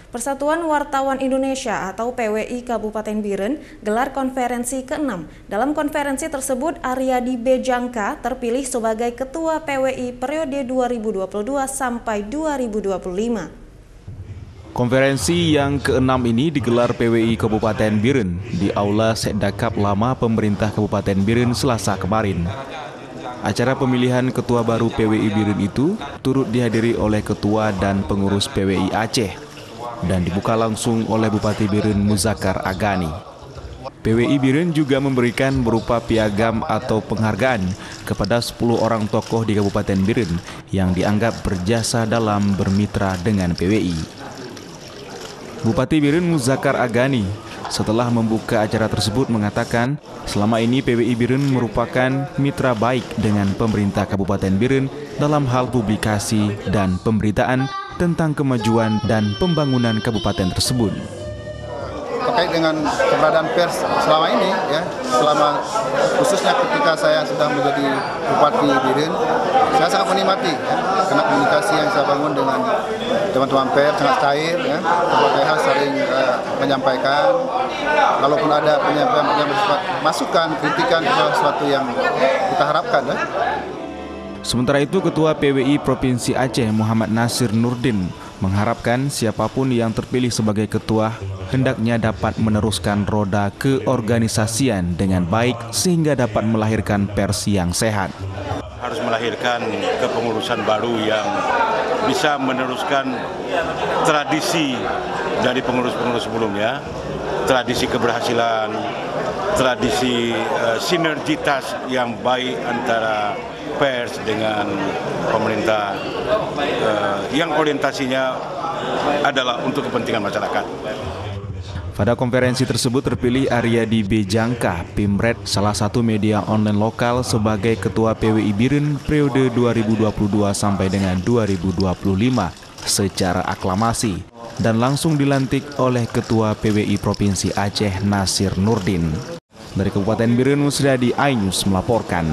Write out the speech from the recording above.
Persatuan Wartawan Indonesia atau PWI Kabupaten Biren gelar konferensi ke-6. Dalam konferensi tersebut, Aryadi B. Jangka terpilih sebagai Ketua PWI periode 2022 sampai 2025. Konferensi yang ke-6 ini digelar PWI Kabupaten Biren di Aula Sekdakap Lama Pemerintah Kabupaten Biren Selasa kemarin. Acara pemilihan ketua baru PWI Biren itu turut dihadiri oleh ketua dan pengurus PWI Aceh dan dibuka langsung oleh Bupati Biren Muzakkar Agani. PWI Biren juga memberikan berupa piagam atau penghargaan kepada 10 orang tokoh di Kabupaten Biren yang dianggap berjasa dalam bermitra dengan PWI. Bupati Biren Muzakkar Agani setelah membuka acara tersebut mengatakan selama ini PWI Biren merupakan mitra baik dengan pemerintah Kabupaten Biren dalam hal publikasi dan pemberitaan tentang kemajuan dan pembangunan kabupaten tersebut. Terkait dengan keberadaan pers selama ini, selama khususnya ketika saya sudah menjadi Bupati Biren, saya sangat menikmati karena komunikasi yang saya bangun dengan teman-teman pers sangat cair, berbagai hal saling menyampaikan. Kalaupun ada penyampaian bersifat masukan, kritikan, itu sesuatu yang kita harapkan. Sementara itu, Ketua PWI Provinsi Aceh Muhammad Nasir Nurdin mengharapkan siapapun yang terpilih sebagai ketua hendaknya dapat meneruskan roda keorganisasian dengan baik sehingga dapat melahirkan pers yang sehat. Harus melahirkan kepengurusan baru yang bisa meneruskan tradisi dari pengurus-pengurus sebelumnya, tradisi keberhasilan, tradisi sinergitas yang baik antara pers dengan pemerintah yang orientasinya adalah untuk kepentingan masyarakat. Pada konferensi tersebut terpilih Aryadi B. Jangka, Pimret, salah satu media online lokal sebagai Ketua PWI Biren periode 2022 sampai dengan 2025 secara aklamasi dan langsung dilantik oleh Ketua PWI Provinsi Aceh Nasir Nurdin. Dari Kabupaten Biren, Musriadi iNews melaporkan.